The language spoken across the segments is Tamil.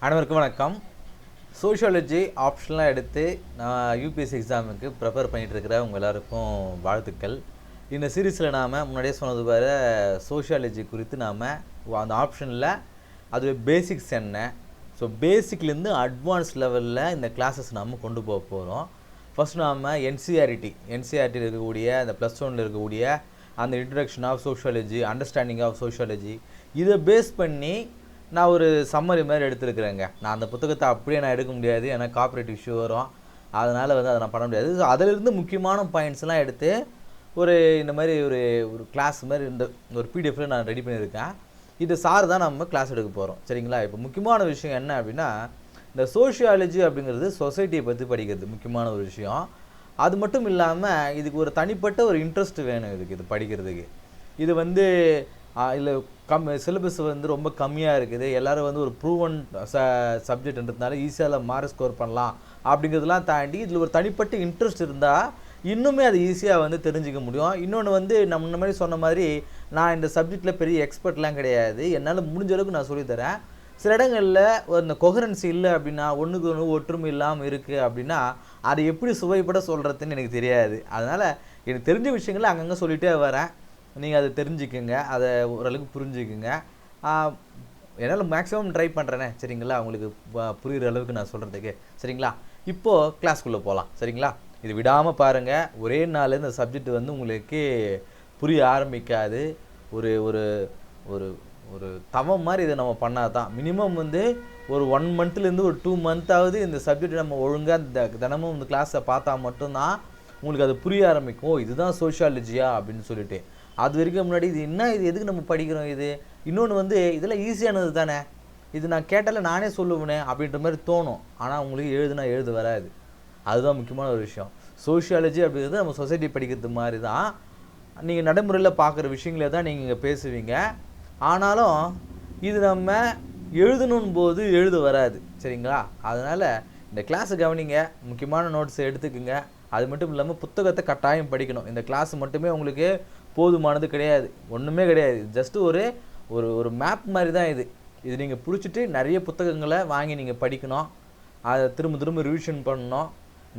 அனைவருக்கும் வணக்கம். சோஷியாலஜி ஆப்ஷன்லாம் எடுத்து நான் யூபிஎஸ்சி எக்ஸாமுக்கு ப்ரிப்பேர் பண்ணிகிட்ருக்கிற உங்கள் எல்லாருக்கும் வாழ்த்துக்கள். இந்த சீரீஸில் நாம் முன்னாடியே சொன்னது வேறு சோஷியாலஜி குறித்து நாம் அந்த ஆப்ஷனில் அது பேசிக்ஸ் என்ன, ஸோ பேசிக்லேருந்து அட்வான்ஸ் லெவலில் இந்த கிளாஸஸ் நாம் கொண்டு போக போகிறோம். ஃபஸ்ட் நாம் என்சிஆர்டி இருக்கக்கூடிய அந்த +1 இருக்கக்கூடிய அந்த introduction of sociology, understanding of sociology, இதை பேஸ் பண்ணி நான் ஒரு சம்மரி மாதிரி எடுத்துருக்குறேங்க. நான் அந்த புத்தகத்தை அப்படியே நான் எடுக்க முடியாது, ஏன்னா காப்பிரைட் இஷ்யூ வரும், அதனால் அதை நான் பண்ண முடியாது. ஸோ அதிலிருந்து முக்கியமான பாயிண்ட்ஸ்லாம் எடுத்து இந்த மாதிரி ஒரு கிளாஸ் மாதிரி இந்த ஒரு பிடிஎஃப்பில் நான் ரெடி பண்ணியிருக்கேன். இது சார் தான் நம்ம கிளாஸ் எடுக்க போகிறோம், சரிங்களா? இப்போ முக்கியமான விஷயம் என்ன அப்படின்னா, இந்த சோஷியாலஜி அப்படிங்கிறது சொசைட்டியை பற்றி படிக்கிறது முக்கியமான ஒரு விஷயம். அது மட்டும் இல்லாமல் இதுக்கு ஒரு தனிப்பட்ட ஒரு இன்ட்ரெஸ்ட் வேணும் இது படிக்கிறதுக்கு. இது இல்லை சிலபஸ் ரொம்ப கம்மியாக இருக்குது, எல்லோரும் ஒரு ப்ரூவன் சப்ஜெக்ட்ன்றதுனால ஈஸியாக மார்க் ஸ்கோர் பண்ணலாம் அப்படிங்கிறதுலாம் தாண்டி இதில் ஒரு தனிப்பட்ட இன்ட்ரெஸ்ட் இருந்தால் இன்னுமே அது ஈஸியாக தெரிஞ்சிக்க முடியும். இன்னொன்று நம்ம இந்த மாதிரி சொன்ன மாதிரி நான் இந்த சப்ஜெக்டில் பெரிய எக்ஸ்பர்ட்லாம் கிடையாது, என்னால் முடிஞ்ச அளவுக்கு நான் சொல்லித்தரேன். சில இடங்களில் இந்த கொஹரன்சி இல்லை அப்படின்னா, ஒன்றுக்கு ஒன்று ஒற்றுமை இல்லாமல் இருக்குது அப்படின்னா அதை எப்படி சுவைப்பட சொல்கிறதுன்னு எனக்கு தெரியாது. அதனால் எனக்கு தெரிஞ்ச விஷயங்களை அங்கங்கே சொல்லிகிட்டே வரேன், நீங்கள் அதை தெரிஞ்சுக்குங்க, அதை ஓரளவுக்கு புரிஞ்சுக்குங்க. என்னால் மேக்ஸிமம் ட்ரை பண்ணுறேனே, சரிங்களா? உங்களுக்கு புரிகிற அளவுக்கு நான் சொல்கிறதுக்கு, சரிங்களா? இப்போது கிளாஸ்க்குள்ளே போகலாம், சரிங்களா? இது விடாமல் பாருங்கள். ஒரே நாள் இந்த சப்ஜெக்ட் உங்களுக்கு புரிய ஆரம்பிக்காது. ஒரு ஒரு ஒரு ஒரு தவம் மாதிரி இதை நம்ம பண்ணால் தான் மினிமம் ஒரு 1 மந்த்லேருந்து ஒரு 2 மந்த்தாவது இந்த சப்ஜெக்ட் நம்ம ஒழுங்காக தினமும் இந்த கிளாஸை பார்த்தா மட்டும்தான் உங்களுக்கு அது புரிய ஆரம்பிக்கும். இதுதான் சோஷியாலஜியா அப்படின்னு சொல்லிட்டு. அது வரைக்கும் முன்னாடி இது எதுக்கு நம்ம படிக்கிறோம், இது இன்னொன்று இதெல்லாம் ஈஸியானது தானே, இது நான் கேட்டால நானே சொல்லுவேனே அப்படின்ற மாதிரி தோணும். ஆனால் உங்களுக்கு எழுத வராது. அதுதான் முக்கியமான ஒரு விஷயம். சோஷியாலஜி அப்படிங்கிறது நம்ம சொசைட்டி படிக்கிறது மாதிரி தான். நீங்கள் நடைமுறையில் பார்க்குற விஷயங்களே தான் நீங்கள் இங்கே பேசுவீங்க. ஆனாலும் இது நம்ம எழுதணும் போது எழுத வராது, சரிங்களா? அதனால் இந்த கிளாஸை கவனிங்க, முக்கியமான நோட்ஸை எடுத்துக்குங்க. அது மட்டும் இல்லாமல் புத்தகத்தை கட்டாயம் படிக்கணும். இந்த கிளாஸ் மட்டுமே உங்களுக்கு போதுமானது கிடையாது, ஒன்றுமே கிடையாது. ஜஸ்ட்டு ஒரு மேப் மாதிரி தான் இது நீங்கள் பிடிச்சிட்டு நிறைய புத்தகங்களை வாங்கி நீங்கள் படிக்கணும், அதை திரும்ப ரிவிஷன் பண்ணணும்,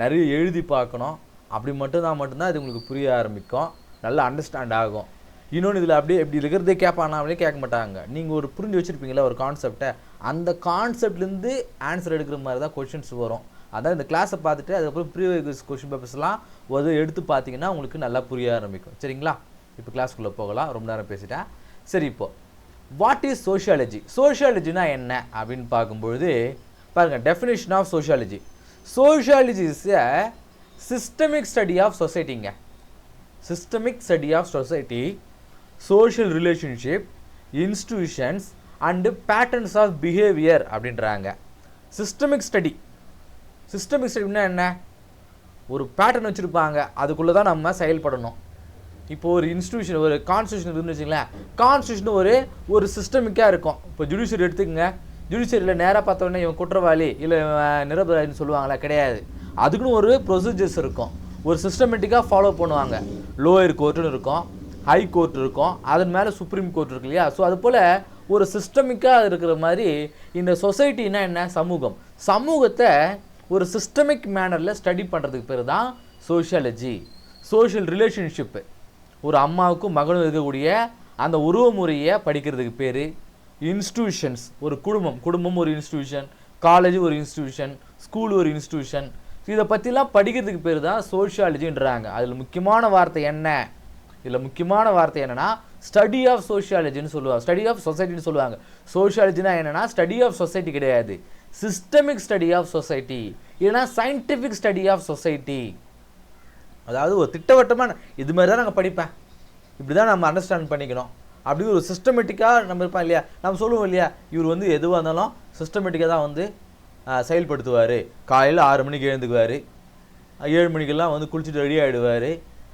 நிறைய எழுதி பார்க்கணும். அப்படி மட்டும்தான் இது உங்களுக்கு புரிய ஆரம்பிக்கும், நல்லா அண்டர்ஸ்டாண்ட் ஆகும். இன்னொன்று இதில் அப்படியே எப்படி இருக்கிறதே கேட்பானா அப்படியே கேட்க மாட்டாங்க. நீங்கள் புரிஞ்சு வச்சுருப்பீங்களா ஒரு கான்செப்டை, அந்த கான்செப்ட்லேருந்து ஆன்சர் எடுக்கிற மாதிரி தான் கொஷின்ஸ் வரும். அதான் இந்த கிளாஸை பார்த்துட்டு அதுக்கப்புறம் ப்ரீவியஸ் கொஷின் பேப்பர்ஸ்லாம் எடுத்து பார்த்தீங்கன்னா உங்களுக்கு நல்லா புரிய ஆரம்பிக்கும், சரிங்களா? இப்போ கிளாஸ்க்குள்ளே போகலாம், ரொம்ப நேரம் பேசிட்டேன். சரி, இப்போது வாட் இஸ் சோஷியாலஜி? சோஷியாலஜினா என்ன அப்படின்னு பார்க்கும்பொழுது பாருங்கள், definition of sociology. Sociology is a systemic study of சொசைட்டிங்க. Systemic study of society, social relationship, institutions and patterns of behaviour அப்படின்றாங்க. சிஸ்டமிக் ஸ்டடினா என்ன? ஒரு பேட்டர்ன் வச்சுருப்பாங்க, அதுக்குள்ளே தான் நம்ம செயல்படணும். இப்போது ஒரு இன்ஸ்டிடியூஷன், ஒரு கான்ஸ்டியூஷன் இருக்குன்னு வச்சுங்களேன், கான்ஸ்டியூஷன் ஒரு சிஸ்டமிக்காக இருக்கும். இப்போ ஜுடிஷியரி எடுத்துக்கங்க, ஜுடிஷியரியில் நேராக பார்த்தோன்னே இவன் குற்றவாளி இல்லை நிரபராதின்னு சொல்லுவாங்களா? கிடையாது. அதுக்குன்னு ஒரு ப்ரொசீஜர்ஸ் இருக்கும், ஒரு சிஸ்டமேட்டிக்காக ஃபாலோ பண்ணுவாங்க. லோயர் கோர்ட்டுன்னு இருக்கும், ஹை கோர்ட் இருக்கும், அதன் மேலே சுப்ரீம் கோர்ட் இருக்கு இல்லையா? ஸோ அது போல் ஒரு சிஸ்டமிக்காக இருக்கிற மாதிரி இந்த சொசைட்டினா என்ன? சமூகத்தை ஒரு சிஸ்டமிக் மேனரில் ஸ்டடி பண்ணுறதுக்கு பேர் தான் சோஷியாலஜி. சோஷியல் ரிலேஷன்ஷிப்பு, ஒரு அம்மாவுக்கும் மகனும் இருக்கக்கூடிய அந்த உறவு முறையை படிக்கிறதுக்கு பேர். இன்ஸ்டிடியூஷன்ஸ், ஒரு குடும்பம் ஒரு இன்ஸ்டிடியூஷன், காலேஜ் ஒரு இன்ஸ்டிடியூஷன், ஸ்கூல் ஒரு இன்ஸ்டிடியூஷன். இதை பற்றிலாம் படிக்கிறதுக்கு பேர் தான் சோஷியாலஜின்றாங்க. அதில் முக்கியமான வார்த்தை என்னன்னா ஸ்டடி ஆஃப் சோஷியாலஜின்னு சொல்லுவாங்க, ஸ்டடி ஆஃப் சொசைட்டின்னு சொல்லுவாங்க. சோஷியாலஜினா என்னன்னா ஸ்டடி ஆஃப் சொசைட்டி கிடையாது, சிஸ்டமிக் ஸ்டடி ஆஃப் சொசைட்டி, இல்லைனா சயின்டிஃபிக் ஸ்டடி ஆஃப் சொசைட்டி. அதாவது ஒரு திட்டவட்டமாக இது மாதிரி தான் நாங்கள் படிப்பேன், இப்படி தான் நம்ம அண்டர்ஸ்டாண்ட் பண்ணிக்கணும். அப்படி ஒரு சிஸ்டமேட்டிக்காக நம்ம இருப்போம் இல்லையா? நம்ம சொல்லுவோம் இல்லையா, இவர் எதுவாக இருந்தாலும் சிஸ்டமேட்டிக்காக தான் செயல்படுத்துவார். காலையில் 6 மணிக்கு எழுந்துக்குவார், 7 மணிக்கெல்லாம் குளிச்சுட்டு ரெடி ஆகிடுவார்,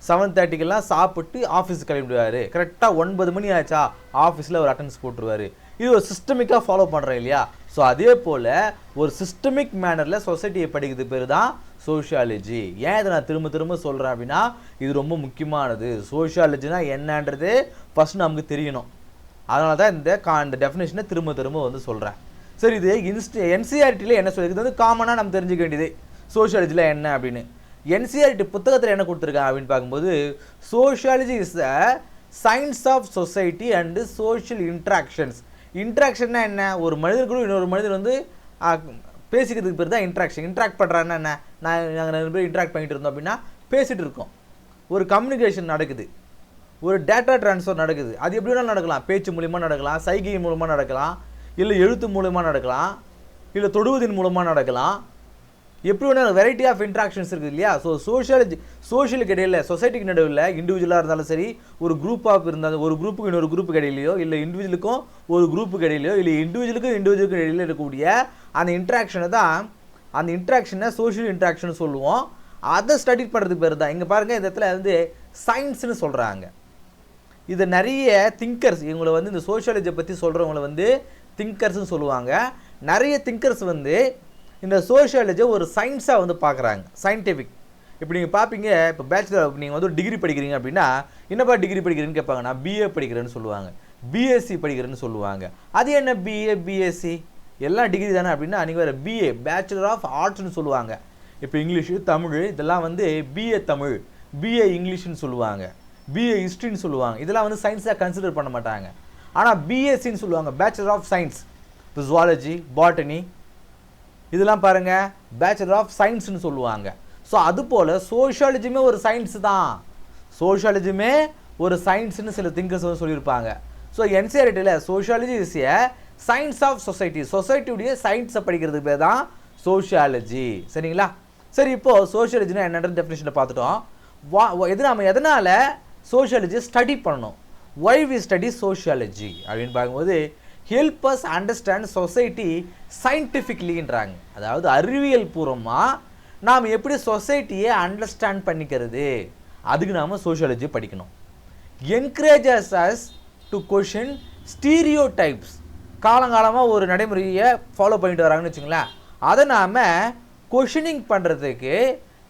7:30க்கெல்லாம் சாப்பிட்டு ஆஃபீஸுக்கு கிளம்பிடுவார், கரெக்டாக 9 மணி ஆச்சா ஆஃபீஸில் ஒரு அட்டெண்டன்ஸ் போட்டுருவார். இது ஒரு சிஸ்டமிக்காக ஃபாலோ பண்ணுறேன் இல்லையா? ஸோ அதே போல் ஒரு சிஸ்டமிக் மேனரில் சொசைட்டியை படிக்கிறது பேர் தான் சோஷியாலஜி. ஏன் இதை நான் திரும்ப சொல்கிறேன் அப்படின்னா, இது ரொம்ப முக்கியமானது. சோஷியாலஜினா என்னன்றது ஃபஸ்ட் நமக்கு தெரியணும். அதனால தான் இந்த டெஃபினேஷனை திரும்ப சொல்கிறேன். சரி, இது என்சிஆர்டியில் என்ன சொல்லியிருக்கு? இது வந்து காமனாக நம்ம தெரிஞ்சுக்க வேண்டியது சோஷியாலஜியில் என்ன அப்படின்னு. என்சிஆர்டி புத்தகத்தில் என்ன கொடுத்துருக்காங்க அப்படின்னு பார்க்கும்போது, sociology is the science of society and social interactions. இன்ட்ராக்ஷன்னா என்ன? ஒரு மனிதர்களும் இன்னொரு மனிதர் வந்து பேசிக்கிறதுக்கு பேர் தான் இன்ட்ராக்ஷன். இன்ட்ராக்ட் பண்ணுறான்னா என்ன? நாங்கள் ரெண்டு பேர் இன்ட்ராக்ட் பண்ணிட்டு இருந்தோம் அப்படின்னா பேசிகிட்டு இருக்கோம். ஒரு கம்யூனிகேஷன் நடக்குது, ஒரு டேட்டா ட்ரான்ஸ்ஃபர் நடக்குது. அது எப்படி வேணாலும் நடக்கலாம். பேச்சு மூலிமா நடக்கலாம், சைகை மூலமாக நடக்கலாம், இல்லை எழுத்து மூலமாக நடக்கலாம், இல்லை தொடுவதின் மூலமாக நடக்கலாம். எப்படி வேணாலும் வெரைட்டி ஆஃப் இன்ட்ராக்ஷன்ஸ் இருக்குது இல்லையா? ஸோ சோஷியலுக்கு இடையில், சொசைட்டிக்கு நடுவில், இண்டிவிஜுவலாக இருந்தாலும் சரி, ஒரு குரூப் ஆஃப் இருந்தாலும், ஒரு குரூப்புக்கு இன்னொரு குரூப்புக்கு இடையிலையோ, இல்லை இண்டிவிஜுவலுக்கும் ஒரு குரூப்புக்கு இடையிலையோ, இல்லை இண்டிவிஜுவலுக்கும் இடையில இருக்கக்கூடிய அந்த இன்ட்ராக்ஷனை தான், அந்த இன்ட்ராக்ஷனை சோஷியல் இன்ட்ராக்ஷன் சொல்லுவோம். அதை ஸ்டடி பண்ணுறதுக்கு பேர் தான் இங்கே பாருங்கள், இந்த இடத்துல வந்து சயின்ஸ்னு சொல்கிறாங்க. இதை நிறைய திங்கர்ஸ், இவங்களை வந்து இந்த சோஷியாலஜியை பற்றி சொல்கிறவங்களை வந்து திங்கர்ஸ்னு சொல்லுவாங்க. நிறைய திங்கர்ஸ் வந்து இந்த சோஷியாலஜியை ஒரு சயின்ஸாக வந்து பார்க்குறாங்க, சயின்டிஃபிக். இப்போ நீங்கள் பார்ப்பீங்க, இப்போ பேச்சுலர் நீங்கள் வந்து ஒரு டிகிரி படிக்கிறீங்க அப்படின்னா, என்னப்பா டிகிரி படிக்கிறீங்கன்னு கேட்பாங்க. நான் பிஏ படிக்கிறேன்னு சொல்லுவாங்க, பிஎஸ்சி படிக்கிறேன்னு சொல்லுவாங்க. அது என்ன பிஏ பிஎஸ்சி எல்லாம் டிகிரி தானே அப்படின்னா, நீங்கள் வேறு பிஏ பேச்சுலர் ஆஃப் ஆர்ட்ஸ்னு சொல்லுவாங்க. இப்போ இங்கிலீஷு தமிழ் இதெல்லாம் வந்து பிஏ தமிழ், பிஏ இங்கிலீஷ்னு சொல்லுவாங்க, பிஏ ஹிஸ்ட்ரின்னு சொல்லுவாங்க. இதெல்லாம் வந்து சயின்ஸாக கன்சிடர் பண்ண மாட்டாங்க. ஆனால் பிஎஸ்சின்னு சொல்லுவாங்க, பேச்சுலர் ஆஃப் சயின்ஸ். இப்போ ஜுவாலஜி, பாட்டனி இதெல்லாம் பாருங்கள் பேச்சுலர் ஆஃப் சயின்ஸ்னு சொல்லுவாங்க. ஸோ அதுபோல் சோஷியாலஜியுமே ஒரு சயின்ஸ் தான். சோஷியாலஜியுமே ஒரு சயின்ஸ்னு சில திங்கர்ஸ் வந்து சொல்லியிருப்பாங்க. ஸோ என்சிஆர்டியில் sociology is a science of society. சொசைட்டியுடைய சயின்ஸை படிக்கிறதுக்கு பேர் தான் சோஷியாலஜி. சரிங்களா? சரி, இப்போது சோஷியாலஜினா என்னன்ற டெஃபினேஷனை பார்த்துட்டோம். நம்ம எதனால் சோஷியாலஜியை ஸ்டடி பண்ணணும்? ஒய் வி ஸ்டடி சோஷியாலஜி அப்படின்னு பார்க்கும்போது, ஹெல்ப் அஸ் அண்டர்ஸ்டாண்ட் சொசைட்டி சயின்டிஃபிக்லின்றாங்க. அதாவது அறிவியல் பூர்வமாக நாம் எப்படி சொசைட்டியை அண்டர்ஸ்டாண்ட் பண்ணிக்கிறது, அதுக்கு நாம் சோஷியாலஜி படிக்கணும். Encourages us to question stereo types. காலங்காலமாக ஒரு நடைமுறையை ஃபாலோ பண்ணிட்டு வராங்கன்னு வச்சுங்களேன், அதை நாம் கொஷினிங் பண்ணுறதுக்கு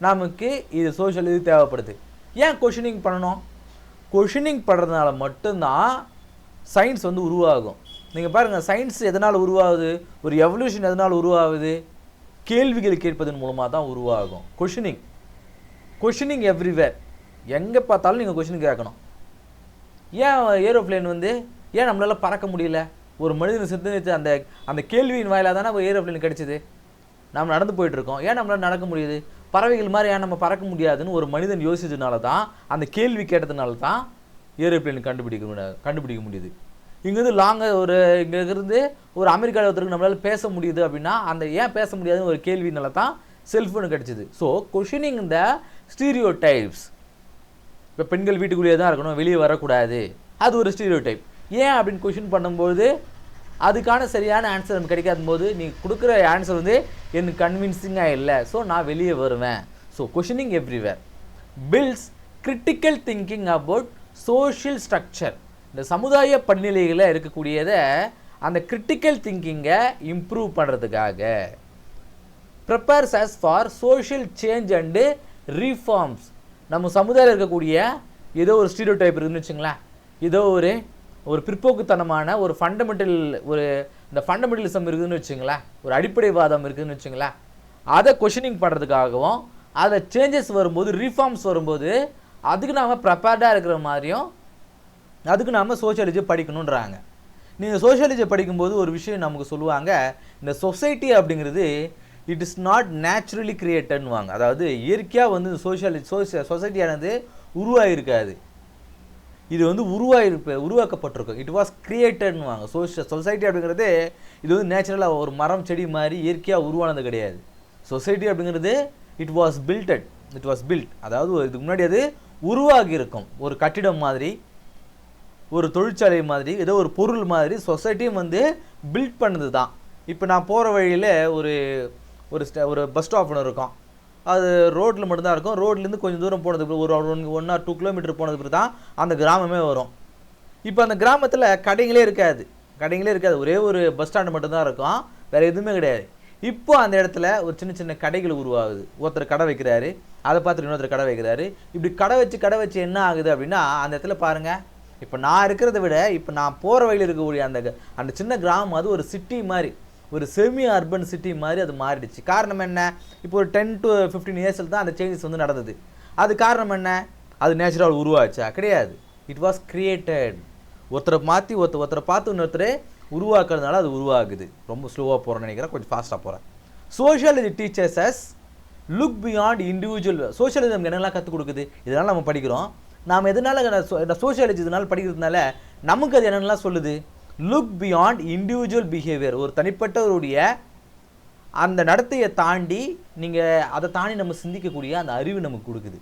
நமக்கு இது சோஷியாலஜி தேவைப்படுது. ஏன் கொஷினிங் பண்ணணும்? கொஷினிங் பண்ணுறதுனால மட்டும்தான் சயின்ஸ் வந்து உருவாகும். நீங்கள் பாருங்கள், சயின்ஸ் எதனால் உருவாகுது? ஒரு எவல்யூஷன் எதனால் உருவாகுது? கேள்விகள் கேட்பதன் மூலமாக தான் உருவாகும். Questioning everywhere. எங்கே பார்த்தாலும் நீங்கள் கொஷின் கேட்கணும். ஏன் ஏரோப்ளேன் வந்து ஏன் நம்மளால் பறக்க முடியல? ஒரு மனிதனை சிந்தனைத்து அந்த அந்த கேள்வியின் வாயிலாக தானே ஏரோப்ளேன் கிடைச்சிது. நம்ம நடந்து போயிட்டுருக்கோம், ஏன் நம்மளால் நடக்க முடியுது? பறவைகள் மாதிரி ஏன் நம்ம பறக்க முடியாதுன்னு ஒரு மனிதன் யோசிச்சதுனால தான், அந்த கேள்வி கேட்டதுனால தான் ஏரோப்ளேன் கண்டுபிடிக்க முடியுது. இங்கேருந்து இங்கேருந்து ஒரு அமெரிக்காவில் ஒருத்தருக்கு நம்மளால் பேச முடியுது அப்படின்னா, அந்த ஏன் பேச முடியாதுன்னு ஒரு கேள்வினால தான் செல்ஃபோனு கிடச்சிது. ஸோ கொஷினிங் இந்த ஸ்டீரியோ டைப்ஸ். இப்போ பெண்கள் வீட்டுக்குள்ளேயே தான் இருக்கணும், வெளியே வரக்கூடாது, அது ஒரு ஸ்டீரியோ டைப். ஏன் அப்படின்னு கொஷின் பண்ணும்போது அதுக்கான சரியான ஆன்சர் எனக்கு கிடைக்காத போது நீ கொடுக்குற ஆன்சர் வந்து எனக்கு கன்வின்சிங்காக இல்லை, ஸோ நான் வெளியே வருவேன். So questioning everywhere builds critical thinking about social structure. இந்த சமுதாய படிநிலைகளில் இருக்கக்கூடியதை அந்த கிரிட்டிக்கல் திங்கிங்கை இம்ப்ரூவ் பண்ணுறதுக்காக. Prepares us for social change and reforms. நம்ம சமுதாயம் இருக்கக்கூடிய ஏதோ ஒரு ஸ்டீரியோ டைப் இருக்குதுன்னு வச்சுங்களேன், ஏதோ ஒரு பிற்போக்குத்தனமான ஒரு இந்த ஃபண்டமெண்டலிசம் இருக்குதுன்னு வச்சுங்களேன், ஒரு அடிப்படைவாதம் இருக்குதுன்னு வச்சுங்களேன், அதை கொஷினிங் பண்ணுறதுக்காகவும், அதை சேஞ்சஸ் வரும்போது, ரீஃபார்ம்ஸ் வரும்போது அதுக்கு நாம் ப்ரிப்பேர்டாக இருக்கிற மாதிரியும் அதுக்கு நாம் சோஷியாலஜி படிக்கணுன்றாங்க. நீங்கள் சோஷியாலஜி படிக்கும்போது ஒரு விஷயம் நமக்கு சொல்லுவாங்க, இந்த சொசைட்டி அப்படிங்கிறது இட் இஸ் நாட் நேச்சுரலி கிரியேட்டட்னுவாங்க. அதாவது இயற்கையாக வந்து சொசைட்டியானது உருவாகிருக்காது, இது வந்து உருவாக்கப்பட்டிருக்கும். இட் வாஸ் கிரியேட்டட்னுவாங்க. சொசைட்டி அப்படிங்கிறது இது வந்து நேச்சுரலாக ஒரு மரம் செடி மாதிரி இயற்கையாக உருவானது கிடையாது. சொசைட்டி அப்படிங்கிறது இட் வாஸ் பில்ட். அதாவது இதுக்கு முன்னாடி அது உருவாகி இருக்கும். ஒரு கட்டிடம் மாதிரி, ஒரு தொழிற்சாலை மாதிரி, ஏதோ ஒரு பொருள் மாதிரி சொசைட்டியும் வந்து பில்ட் பண்ணது தான். இப்போ நான் போகிற வழியில் ஒரு பஸ் ஸ்டாப் ஒன்று இருக்கும், அது ரோட்டில் மட்டும்தான் இருக்கும். ரோட்லேருந்து கொஞ்சம் தூரம் போனதுக்கு ஒரு 1 or 2 கிலோமீட்டர் போனதுக்கு தான் அந்த கிராமமே வரும். இப்போ அந்த கிராமத்தில் கடைங்களே இருக்காது, ஒரே ஒரு பஸ் ஸ்டாண்டு மட்டும்தான் இருக்கும், வேறு எதுவுமே கிடையாது. இப்போ அந்த இடத்துல ஒரு சின்ன சின்ன கடைகள் உருவாகுது. ஒருத்தர் கடை வைக்கிறாரு, அதை பார்த்துட்டு இன்னொருத்தர் கடை வைக்கிறாரு. இப்படி கடை வச்சு என்ன ஆகுது அப்படின்னா, அந்த இடத்துல பாருங்கள், இப்போ நான் இருக்கிறத விட இப்போ நான் போகிற வழியில் இருக்கக்கூடிய அந்த சின்ன கிராமம் அது ஒரு சிட்டி மாதிரி, ஒரு செமி அர்பன் சிட்டி மாதிரி அது மாறிடுச்சு. காரணம் என்ன? இப்போ ஒரு 10 to 15 இயர்ஸில் தான் அந்த சேஞ்சஸ் வந்து நடந்தது. அது காரணம் என்ன? அது நேச்சுரல் உருவாச்சா? கிடையாது. It was created. ஒருத்தரை மாற்றி ஒருத்தரை பார்த்து இன்னொருத்தரை உருவாக்குறதுனால அது உருவாகுது. ரொம்ப ஸ்லோவாக போகிறேன்னு நினைக்கிறேன், கொஞ்சம் ஃபாஸ்ட்டாக போகிறேன். Sociology teachers us look beyond individual. Sociology நமக்கு என்னெல்லாம் கற்றுக் கொடுக்குது? இதனால் நம்ம படிக்கிறோம். நாம் எதனால் சோஷியாலஜி இதனால் படிக்கிறதுனால நமக்கு அது என்னென்னலாம் சொல்லுது? Look beyond individual behaviour. ஒரு தனிப்பட்டவருடைய அந்த நடத்தையை தாண்டி நீங்கள் அதை தாண்டி நம்ம சிந்திக்கக்கூடிய அந்த அறிவு நமக்கு கொடுக்குது.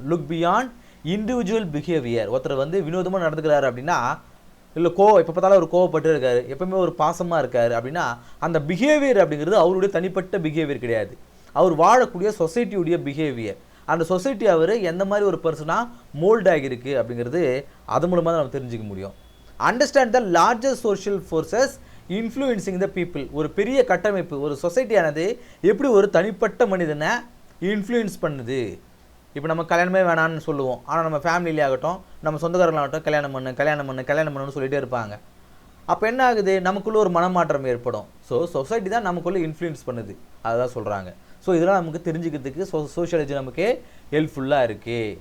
Look beyond individual behaviour. ஒருத்தர் வந்து வினோதமாக நடந்துக்கிறாரு அப்படின்னா, இல்லை எப்போ பார்த்தாலும் ஒரு கோவப்பட்டு இருக்காரு, எப்பவுமே ஒரு பாசமாக இருக்காரு அப்படின்னா, அந்த பிஹேவியர் அப்படிங்கிறது அவருடைய தனிப்பட்ட பிஹேவியர் கிடையாது. அவர் வாழக்கூடிய சொசைட்டியுடைய பிஹேவியர். அந்த சொசைட்டி அவர் எந்த மாதிரி ஒரு பர்சனாக மோல்ட் ஆகியிருக்கு அப்படிங்கிறது அது மூலமாக தான் நம்ம தெரிஞ்சுக்க முடியும். Understand the largest social forces influencing the people. ஒரு பெரிய கட்டமைப்பு, ஒரு சொசைட்டியானது எப்படி ஒரு தனிப்பட்ட மனிதனை இன்ஃப்ளூயன்ஸ் பண்ணுது. இப்போ நம்ம கல்யாணமே வேணான்னு சொல்லுவோம், ஆனால் நம்ம ஃபேமிலியிலே ஆகட்டும், நம்ம சொந்தக்காரங்களாகட்டும் கல்யாணம் பண்ணுன்னு சொல்லிகிட்டே இருப்பாங்க. அப்போ என்ன ஆகுது? நமக்குள்ளே ஒரு மனமாற்றம் ஏற்படும். ஸோ சொசைட்டி தான் நமக்குள்ளே இன்ஃப்ளூயன்ஸ் பண்ணுது, அதுதான் சொல்கிறாங்க. ஸோ இதெல்லாம் நமக்கு தெரிஞ்சுக்கிறதுக்கு சோஷியாலஜி நமக்கு ஹெல்ப்ஃபுல்லாக இருக்குது.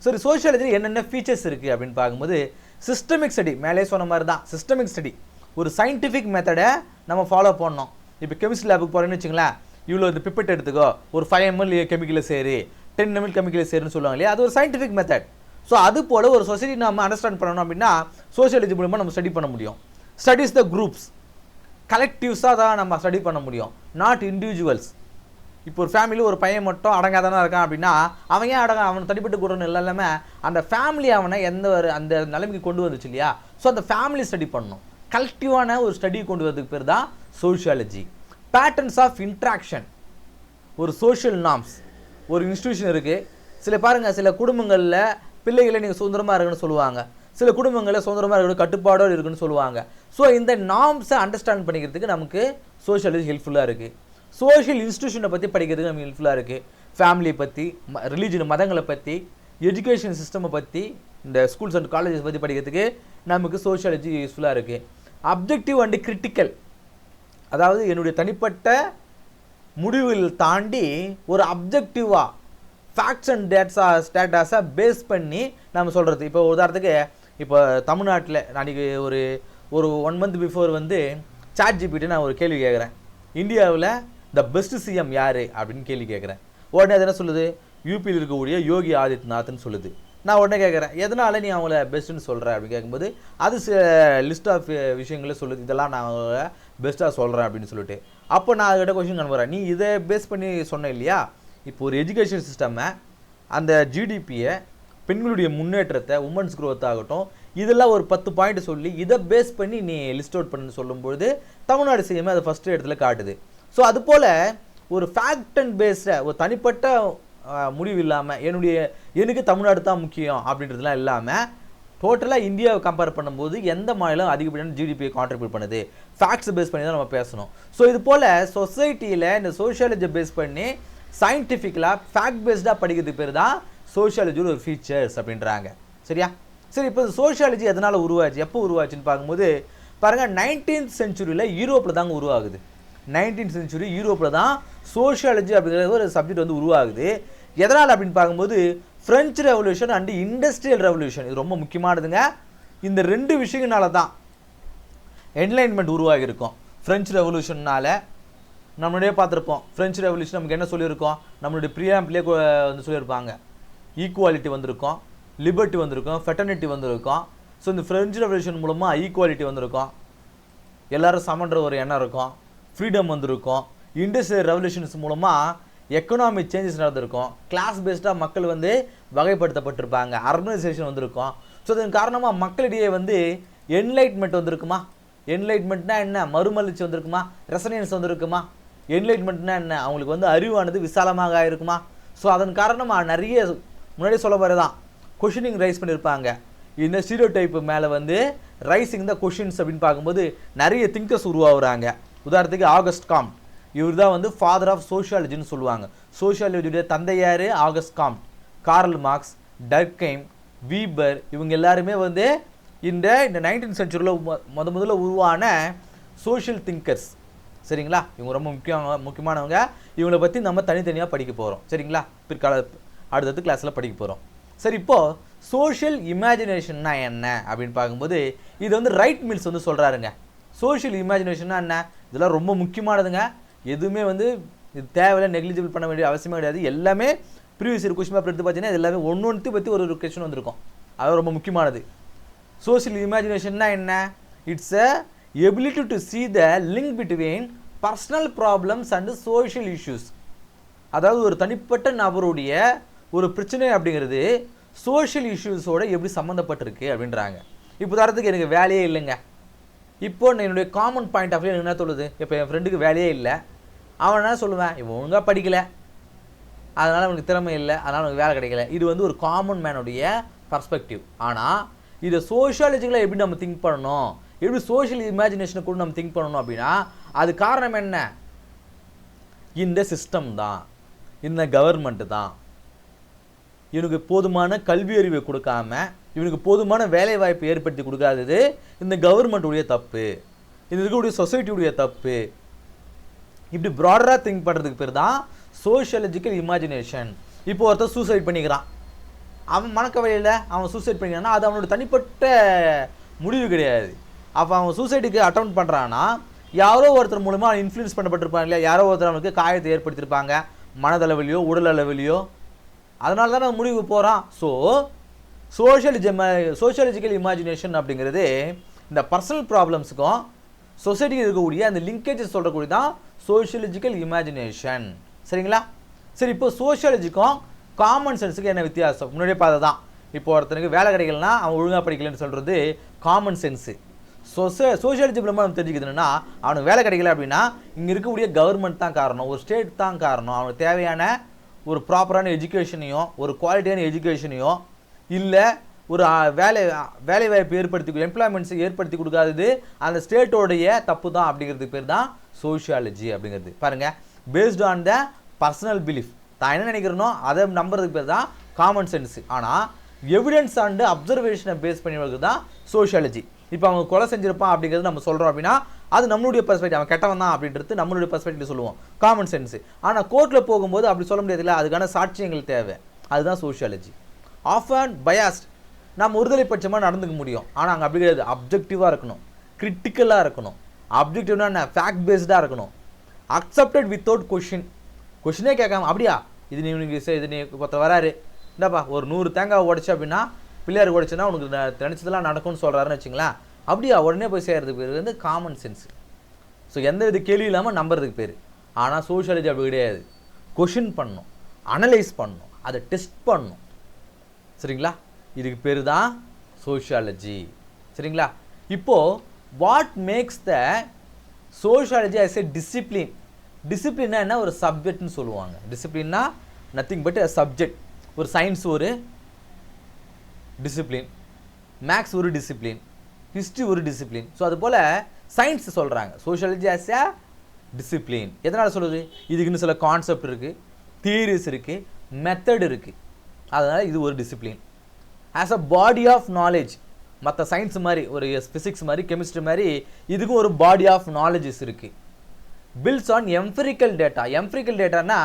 சரி, சோஷியாலஜி என்னென்ன ஃபீச்சர்ஸ் இருக்குது அப்படின்னு பார்க்கும்போது, சிஸ்டமிக் ஸ்டடி, மேலே சொன்ன மாதிரி தான் சிஸ்டமிக் ஸ்டடி. ஒரு சயின்டிஃபிக் மெத்தடை நம்ம ஃபாலோ பண்ணோம். இப்போ கெமிஸ்ட்ரி லேபுக்கு போகிறேன்னு வச்சுங்களேன், இவ்வளோ இந்த பிப்பெட் எடுத்துக்கோ, ஒரு 5 ml கெமிக்கலை சேரு, 10 ml கெமிக்கலை சேருன்னு சொல்லுவாங்க இல்லையா, அது ஒரு சயின்டிஃபிக் மெத்தட். ஸோ அது போல் ஒரு சொசைட்டி நம்ம அண்டர்ஸ்டாண்ட் பண்ணணும் அப்படின்னா சோஷியாலஜி மூலமாக நம்ம ஸ்டடி பண்ண முடியும். ஸ்டடிஸ் த குரூப்ஸ், கலெக்டிவ்ஸாக தான் நம்ம ஸ்டடி பண்ண முடியும், நாட் இண்டிவிஜுவல்ஸ். இப்போ ஒரு ஃபேமிலியில் ஒரு பையன் மட்டும் அடங்காதானே இருக்கான் அப்படின்னா அவன் ஏன் அவனை தனிப்பட்டு கூடணும் இல்லாமல் அந்த ஃபேமிலி அவனை அந்த நிலைமைக்கு கொண்டு வந்துச்சு இல்லையா. ஸோ அந்த ஃபேமிலி ஸ்டடி பண்ணணும். கலெக்டிவான ஒரு ஸ்டடி கொண்டு வரதுக்கு பேர் தான் சோஷியாலஜி. பேட்டர்ன்ஸ் ஆஃப் இன்ட்ராக்ஷன், ஒரு சோஷியல் நார்ம்ஸ். ஒரு இன்ஸ்டியூஷன் இருக்குது, சில குடும்பங்களில் பிள்ளைகளை நீங்கள் சுதந்திரமாக இருக்குன்னு சொல்லுவாங்க, சில குடும்பங்களில் சுதந்திரமாக இருக்கணும் கட்டுப்பாடோடு இருக்குன்னு சொல்லுவாங்க. ஸோ இந்த நார்ம்ஸை அண்டர்ஸ்டாண்ட் பண்ணிக்கிறதுக்கு நமக்கு சோஷியாலஜி ஹெல்ப்ஃபுல்லாக இருக்குது. சோஷியல் இன்ஸ்டியூஷனை பற்றி படிக்கிறதுக்கு நமக்கு ஹெல்ப்ஃபுல்லாக இருக்குது. ஃபேமிலியை பற்றி, ரிலீஜன் மதங்களை பற்றி, எஜுகேஷன் சிஸ்டமை பற்றி, இந்த ஸ்கூல்ஸ் அண்ட் காலேஜஸ் பற்றி படிக்கிறதுக்கு நமக்கு சோஷியாலஜி யூஸ்ஃபுல்லாக இருக்குது. அப்ஜெக்டிவ் அண்ட் கிரிட்டிக்கல், அதாவது என்னுடைய தனிப்பட்ட முடிவுகள் தாண்டி ஒரு அப்ஜெக்டிவாக ஃபேக்ட்ஸ் அண்ட் டேட்டாஸை பேஸ் பண்ணி நம்ம சொல்கிறது. இப்போ உதாரணத்துக்கு இப்போ தமிழ்நாட்டில் நாளைக்கு ஒரு 1 month பிஃபோர் வந்து ChatGPT நான் ஒரு கேள்வி கேட்குறேன், இந்தியாவில் த பெஸ்ட் சிஎம் யார் அப்படின்னு கேள்வி கேட்குறேன். உடனே அது என்ன சொல்லுது? யூபியில் இருக்கக்கூடிய யோகி ஆதித்யநாத்னு சொல்லுது. நான் உடனே கேட்குறேன், எதனால் நீ அவங்கள பெஸ்ட்டுன்னு சொல்கிறேன் அப்படின்னு கேட்கும்போது அது லிஸ்ட் ஆஃப் விஷயங்களே சொல்லுது, இதெல்லாம் நான் அவங்கள பெஸ்ட்டாக சொல்கிறேன் அப்படின்னு சொல்லிட்டு. அப்போ நான் அதுக்கிட்ட கொஸ்டின் அனுப்புகிறேன், நீ இதை பேஸ் பண்ணி சொன்ன இல்லையா, இப்போ ஒரு எஜுகேஷன் சிஸ்டமை, அந்த ஜிடிபியை, பெண்களுடைய முன்னேற்றத்தை, உமன்ஸ் க்ரோத் ஆகட்டும், இதெல்லாம் ஒரு 10 பாயிண்ட் சொல்லி இதை பேஸ் பண்ணி நீ லிஸ்ட் அவுட் பண்ணி சொல்லும்பொழுது தமிழ்நாடு சிஎம்ஏ அதை ஃபஸ்ட்டு இடத்துல காட்டுது. ஸோ அதுபோல் ஒரு ஃபேக்ட் அண்ட் பேஸ்டை, ஒரு தனிப்பட்ட முடிவு இல்லாமல் எனக்கு தமிழ்நாடு தான் முக்கியம் அப்படின்றதுலாம் இல்லாமல் டோட்டலாக இந்தியாவை கம்பேர் பண்ணும்போது எந்த மாநிலம் அதிகப்படியான ஜிடிபியை கான்ட்ரிபியூட் பண்ணுது, ஃபேக்ட்ஸை பேஸ் பண்ணி தான் நம்ம பேசணும். ஸோ இது போல் சொசைட்டியில் இந்த சோஷியாலஜியை பேஸ் பண்ணி சயின்டிஃபிக்கலாக ஃபேக்ட் பேஸ்டாக படிக்கிறதுக்கு பேர் தான் சோஷியாலஜியோட ஒரு ஃபீச்சர்ஸ் அப்படின்றாங்க. சரியா? சரி, இப்போ சோஷியாலஜி எதனால் உருவாச்சு, எப்போ உருவாச்சுன்னு பார்க்கும்போது பாருங்கள், 19th century யூரோப்பில் தாங்க உருவாகுது. 19th century யூரோப்பில் தான் சோஷியாலஜி அப்படிங்கிற ஒரு சப்ஜெக்ட் வந்து உருவாகுது. எதனால் அப்படின்னு பார்க்கும்போது French revolution and industrial revolution, இது ரொம்ப முக்கியமானதுங்க. இந்த 2 விஷயங்களால தான் என்லைன்மெண்ட் உருவாகியிருக்கும். ஃப்ரெஞ்சு ரெவல்யூஷனால் நம்மளுடைய பார்த்துருப்போம், ஃப்ரெஞ்சு ரெவல்யூஷன் நமக்கு என்ன சொல்லியிருக்கோம், நம்மளுடைய ப்ரீஆம்பிளே வந்து சொல்லியிருப்பாங்க, ஈக்குவாலிட்டி வந்திருக்கும், லிபர்ட்டி வந்திருக்கும், ஃபெட்டர்னிட்டி வந்திருக்கும். ஸோ இந்த ஃப்ரெஞ்சு ரெவல்யூஷன் மூலமாக ஈக்குவாலிட்டி வந்திருக்கும், எல்லோரும் சமன்ற ஒரு எண்ணம் இருக்கும், ஃப்ரீடம் வந்திருக்கும். இண்டஸ்ட்ரியல் ரெவல்யூஷன்ஸ் மூலமாக எக்கனாமிக் சேஞ்சஸ் நடந்திருக்கும், கிளாஸ் பேஸ்டாக மக்கள் வந்து வகைப்படுத்தப்பட்டிருப்பாங்க, அர்பனைசேஷன் வந்திருக்கும். ஸோ அதன் காரணமாக மக்களிடையே வந்து என்லைட்மெண்ட் வந்திருக்குமா. என்லைட்மெண்ட்னா என்ன? மறுமலர்ச்சி வந்திருக்குமா, ரெசனன்ஸ் வந்திருக்குமா. என்லைட்மெண்ட்னா என்ன? அவங்களுக்கு வந்து அறிவானது விசாலமாக ஆகிருக்குமா. ஸோ அதன் காரணமாக நிறைய முன்னாடி சொல்ல மாதிரி தான் கொஷினிங் ரைஸ் பண்ணியிருப்பாங்க. இந்த ஸ்டீரியோ டைப்பு மேலே வந்து ரைசிங் த கொஷின்ஸ் அப்படின்னு பார்க்கும்போது நிறைய திங்கர்ஸ் உருவாகுறாங்க. உதாரணத்துக்கு ஆகஸ்ட் காம்ட், இவர் தான் வந்து ஃபாதர் ஆஃப் சோஷியாலஜின்னு சொல்லுவாங்க. சோஷியாலஜியுடைய தந்தையார் ஆகஸ்ட் காம்ட். கார்ல் மார்க்ஸ், டர்க்கைம், வீபர், இவங்க எல்லாருமே வந்து இந்த 19th century முதல்ல உருவான சோஷியல் திங்கர்ஸ். சரிங்களா? இவங்க ரொம்ப முக்கியமானவங்க. இவங்களை பற்றி நம்ம தனித்தனியாக படிக்க போகிறோம். சரிங்களா? அடுத்தடுத்து கிளாஸில் படிக்க போகிறோம். சரி, இப்போது சோஷியல் இமேஜினேஷன்னா என்ன அப்படின்னு பார்க்கும்போது இது வந்து ரைட் மில்ஸ் வந்து சொல்கிறாருங்க. சோஷியல் இமேஜினேஷன்னா என்ன, இதெல்லாம் ரொம்ப முக்கியமானதுங்க. எதுவுமே வந்து இது தேவையில்லை, நெக்லிஜிபிள் பண்ண வேண்டிய அவசியமே கிடையாது. எல்லாமே ப்ரீவியஸ் இயர் கொஸ்டின் பேப்பர் எடுத்து பார்த்தீங்கன்னா இது எல்லாமே ஒன்று பற்றி ஒரு கொஸ்டின் வந்திருக்கும். அது ரொம்ப முக்கியமானது. சோஷியல் இமேஜினேஷன்னா என்ன? It's a ability to see the link between personal problems and social issues. அதாவது ஒரு தனிப்பட்ட நபருடைய ஒரு பிரச்சனை அப்படிங்கிறது சோஷியல் இஷ்யூஸோட எப்படி சம்மந்தப்பட்டிருக்கு அப்படின்றாங்க. இப்போ உதாரணத்துக்கு எனக்கு வேலையே இல்லைங்க. இப்போ என்னுடைய காமன் பாயிண்ட் ஆஃப் வியூ என்ன சொல்லுது, இப்போ என் ஃப்ரெண்டுக்கு வேலையே இல்லை, அவன் என்ன சொல்லுவேன், இவன் ஒழுங்காக படிக்கலை, அதனால் அவனுக்கு திறமை இல்லை, அதனால் அவனுக்கு வேலை கிடைக்கல. இது வந்து ஒரு காமன் மேனுடைய பர்ஸ்பெக்டிவ். ஆனால் இதை சோஷியாலஜிக்கலாக எப்படி நம்ம திங்க் பண்ணணும், எப்படி சோஷியல் இமேஜினேஷனை கூட நம்ம திங்க் பண்ணணும் அப்படின்னா அது காரணம் என்ன? இந்த சிஸ்டம் தான், இந்த கவர்மெண்ட்டு தான் இவனுக்கு போதுமான கல்வி அறிவை கொடுக்காம இவனுக்கு போதுமான வேலை வாய்ப்பு ஏற்படுத்தி கொடுக்காதது இந்த கவர்மெண்ட்டுடைய தப்பு, இது இருக்கக்கூடிய சொசைட்டியுடைய தப்பு. இப்படி ப்ராடராக திங்க் பண்ணுறதுக்கு பேர் தான் சோஷியாலஜிக்கல் இமேஜினேஷன். இப்போ ஒருத்தர் சூசைட் பண்ணிக்கிறான், அவன் மனக்கவலையில் அவன் சூசைட் பண்ணிக்கிறான்னா அது அவனோட தனிப்பட்ட முடிவு கிடையாது. அப்போ அவன் சூசைடுக்கு அட்டெம்ப்ட் பண்ணுறான்னா யாரோ ஒருத்தர் மூலமாக அவன் இன்ஃப்ளூயன்ஸ் பண்ணப்பட்டிருப்பாங்க இல்லையா, யாரோ ஒருத்தர் அவனுக்கு காயத்தை ஏற்படுத்தியிருப்பாங்க மனதளவிலையோ உடல் அளவிலையோ, அதனால தான் அவன் முடிவுக்கு போகிறான். ஸோ சோஷியாலஜிக்கல் இமேஜினேஷன் அப்படிங்கிறது இந்த பர்சனல் ப்ராப்ளம்ஸுக்கும் சொசைட்டிக்கு இருக்கக்கூடிய அந்த லிங்கேஜஸ் சொல்கிறக்கூடிய தான் சோஷியாலஜிக்கல் இமேஜினேஷன். சரிங்களா? சரி, இப்போ சோஷியாலஜிக்கும் காமன் சென்ஸுக்கு என்ன வித்தியாசம்? முன்னாடியே பார்த்தா தான். இப்போ ஒருத்தனுக்கு வேலை கிடைக்கலன்னா அவன் ஒழுங்காக படிக்கலன்னு சொல்கிறது காமன் சென்ஸு. சோஷியாலஜி மூலமாக நம்ம தெரிஞ்சுக்கிதுன்னா அவனுக்கு வேலை கிடைக்கல அப்படின்னா இங்கே இருக்கக்கூடிய கவர்மெண்ட் தான் காரணம், ஒரு ஸ்டேட் தான் காரணம். அவனுக்கு தேவையான ஒரு ப்ராப்பரான எஜுகேஷனையும் ஒரு குவாலிட்டியான எஜுகேஷனையும் இல்லை ஒரு வேலை வாய்ப்பு எம்ப்ளாய்மெண்ட்ஸை ஏற்படுத்தி கொடுக்காதது அந்த ஸ்டேட்டோடைய தப்பு தான். அப்படிங்கிறதுக்கு பேர் தான் சோஷியாலஜி அப்படிங்கிறது. பாருங்கள், based on the personal belief, தான் என்ன நினைக்கிறனோ அதை நம்புறதுக்கு பேர் தான் காமன் சென்ஸு. ஆனால் எவிடன்ஸ் அண்டு அப்சர்வேஷனை பேஸ் பண்ணி வருகிறது தான் சோஷியாலஜி. இப்போ அவங்க கொலை செஞ்சிருப்பான் அப்படிங்கிறது நம்ம சொல்கிறோம் அப்படின்னா அது நம்மளுடைய பெர்ஸ்பெக்டிவ், அவன் கெட்டவன் தான் அப்படின்றது நம்மளுடைய பெர்ஸ்பெக்டிவ் சொல்லுவோம், காமன் சென்ஸு. ஆனால் கோர்ட்டில் போகும்போது அப்படி சொல்ல முடியாதுல்ல, அதுக்கான சாட்சியங்கள் தேவை, அதுதான் சோஷியாலஜி. ஆஃபன் பயாஸ்ட், நம்ம ஒருதலை பட்சமாக நடந்துக்க முடியும், ஆனால் அங்கே அப்படி கிடையாது. அப்ஜெக்டிவாக இருக்கணும், கிரிட்டிக்கலாக இருக்கணும். அப்ஜெக்டிவ்னா என்ன? ஃபேக்ட் பேஸ்டாக இருக்கணும். அக்செப்டட் வித்தவுட் கொஷினே கேட்காம அப்படியா இது நீ ஒருத்தர் வராரு, இந்தாப்பா ஒரு 100 தேங்காய் உடைச்சு அப்படின்னா பிள்ளையாருக்கு உடைச்சுன்னா உனக்கு நினச்சதெல்லாம் நடக்கும்னு சொல்கிறாருன்னு வச்சுங்களேன், அப்படியா உடனே போய் செய்கிறதுக்கு பேர் வந்து காமன் சென்ஸ். ஸோ எந்த வித கேள்வி இல்லாமல் நம்புறதுக்கு பேர். ஆனால் சோஷியாலஜி அப்படி கிடையாது. கொஷின் பண்ணணும், அனலைஸ் பண்ணணும், அதை டெஸ்ட் பண்ணணும். சரிங்களா? இதுக்கு பேர் தான் சோஷியாலஜி. சரிங்களா? இப்போது what makes the sociology as a discipline? டிசிப்ளின்னா என்ன? ஒரு சப்ஜெக்ட்னு சொல்லுவாங்க. டிசிப்ளின்னா நத்திங் பட் அ சப்ஜெக்ட். ஒரு சயின்ஸ் ஒரு டிசிப்ளின், மேக்ஸ் ஒரு டிசிப்ளின், ஹிஸ்ட்ரி ஒரு டிசிப்ளின். ஸோ அதுபோல் சயின்ஸ் சொல்கிறாங்க சோஷியாலஜி ஆஸ் எ டிசிப்ளின். எதனால் சொல்லுது? இதுக்குன்னு சில கான்செப்ட் இருக்குது, தியரிஸ் இருக்குது, மெத்தட் இருக்குது, அதனால் இது ஒரு discipline. As a body of knowledge, மற்ற சயின்ஸ் மாதிரி ஒரு ஃபிசிக்ஸ் மாதிரி கெமிஸ்ட்ரி மாதிரி இதுக்கும் ஒரு பாடி ஆஃப் நாலேஜஸ் இருக்குது. Builds on empirical data. Empirical டேட்டானா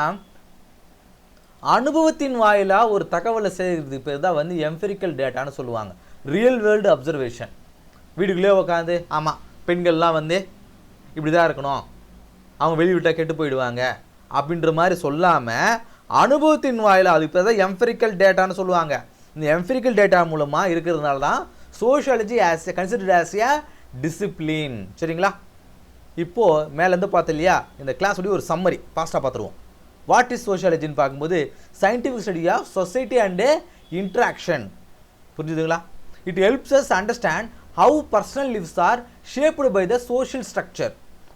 அனுபவத்தின் வாயிலாக ஒரு தகவலை செய்கிறதுக்கு பேர் தான் வந்து எம்பிரிக்கல் டேட்டான்னு சொல்லுவாங்க. Real world observation. வீட்டுக்குள்ளே உட்காந்து ஆமாம் பெண்கள்லாம் வந்து இப்படி தான் இருக்கணும், அவங்க வெளிவிட்டால் கெட்டு போயிடுவாங்க அப்படின்ற மாதிரி சொல்லாமல் அனுபவத்தின் வாயிலாக அதுக்கு பேர் தான் எம்பிரிக்கல் டேட்டான்னு சொல்லுவாங்க. இந்த எம்பிரிக்கல் டேட்டா மூலமாக இருக்கிறதுனால தான் sociology as a considered as a discipline. சரிங்களா? இப்போது மேலேருந்து பார்த்தோம் இல்லையா, இந்த கிளாஸ் ஒரு சம்மரி ஃபாஸ்ட்டாக பார்த்துருவோம். வாட் இஸ் சோஷியாலஜின்னு பார்க்கும்போது scientific study of society and interaction. புரிஞ்சுதுங்களா? It helps us understand how personal lives are shaped by the social structure.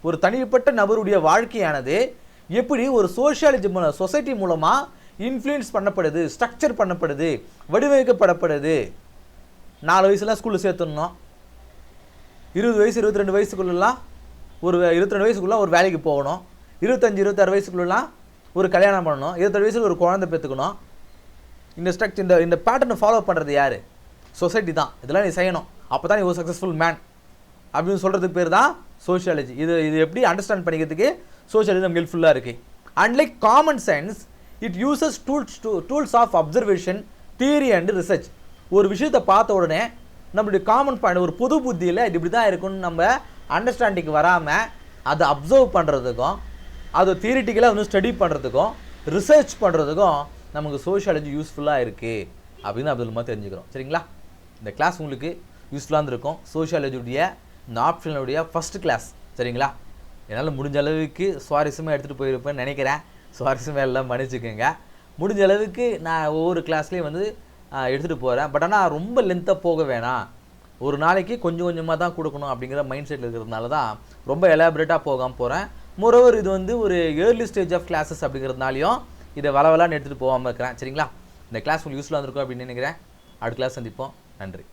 ஒரு தனிப்பட்ட நபருடைய வாழ்க்கையானது எப்படி ஒரு சோஷியாலஜி சொசைட்டி மூலமாக இன்ஃப்ளூயன்ஸ் பண்ணப்படுது, ஸ்ட்ரக்சர் பண்ணப்படுது, வடிவமைக்கப்படப்படுது. 4 வயசுலாம் ஸ்கூலில் சேர்த்துடணும், 20 வயசு 22 வயசுக்குள்ளெல்லாம் ஒரு 22 வயசுக்குள்ளே ஒரு வேலைக்கு போகணும், 25 26 வயசுக்குள்ளெல்லாம் ஒரு கல்யாணம் பண்ணணும், 27 வயசில் ஒரு குழந்தை பெற்றுக்கணும். இந்த ஸ்ட்ரக்சர் இந்த பேட்டர்னை ஃபாலோ பண்ணுறது யார்? சொசைட்டி தான். இதெல்லாம் நீ செய்யணும், அப்போ தான் நீ ஒரு சக்ஸஸ்ஃபுல் மேன் அப்படின்னு சொல்கிறதுக்கு பேர் தான் சோஷியாலஜி. இது எப்படி அண்டர்ஸ்டாண்ட் பண்ணிக்கிறதுக்கு சோஷியாலஜி நமக்கு ஹெல்ப்ஃபுல்லாக இருக்குது. And like common sense it uses tools of observation, theory and research. ஒரு விஷயத்தை பார்த்த உடனே நம்மளுடைய காமன் பாயிண்ட், ஒரு பொது புத்தியில் இது இப்படி தான் இருக்குன்னு நம்ம அண்டர்ஸ்டாண்டிங் வராமல் அதை அப்சர்வ் பண்ணுறதுக்கும், அதை தியரிட்டிக்கலாக வந்து ஸ்டடி பண்ணுறதுக்கும், ரிசர்ச் பண்ணுறதுக்கும் நமக்கு சோஷியாலஜி யூஸ்ஃபுல்லாக இருக்குது அப்படின்னு அது மூலமாக தெரிஞ்சுக்கிறோம். சரிங்களா? இந்த கிளாஸ் உங்களுக்கு யூஸ்ஃபுல்லாக இருந்திருக்கும். சோஷியாலஜியுடைய இந்த ஆப்ஷனுடைய ஃபஸ்ட்டு கிளாஸ். சரிங்களா? என்னால் முடிஞ்ச அளவுக்கு சுவாரஸ்யமாக எடுத்துகிட்டு போயிருப்பேன்னு நினைக்கிறேன். சுவாரஸ்யமாக எல்லாம் மன்னிச்சுக்கோங்க. முடிஞ்ச அளவுக்கு நான் ஒவ்வொரு கிளாஸ்லேயும் வந்து எடுத்துகிட்டு போகிறேன். பட் ஆனால் ரொம்ப லென்த்தாக போக வேணாம், ஒரு நாளைக்கு கொஞ்சம் கொஞ்சமாக தான் கொடுக்கணும் அப்படிங்கிற மைண்ட் செட்டில் இருக்கிறதுனால தான் ரொம்ப எலாபரேட்டாக போகாமல் போகிறேன். மோரோவர் இது வந்து ஒரு ஏர்லி ஸ்டேஜ் ஆஃப் கிளாஸஸ் அப்படிங்கிறதுனாலையும் இதை வளவலான்னு எடுத்துகிட்டு போகாமல் இருக்கிறேன். சரிங்களா? இந்த கிளாஸ் உங்களுக்கு யூஸ்ஃபுல்லாக இருந்திருக்கும் அப்படின்னு நினைக்கிறேன். அடுத்த கிளாஸ் சந்திப்போம். நன்றி.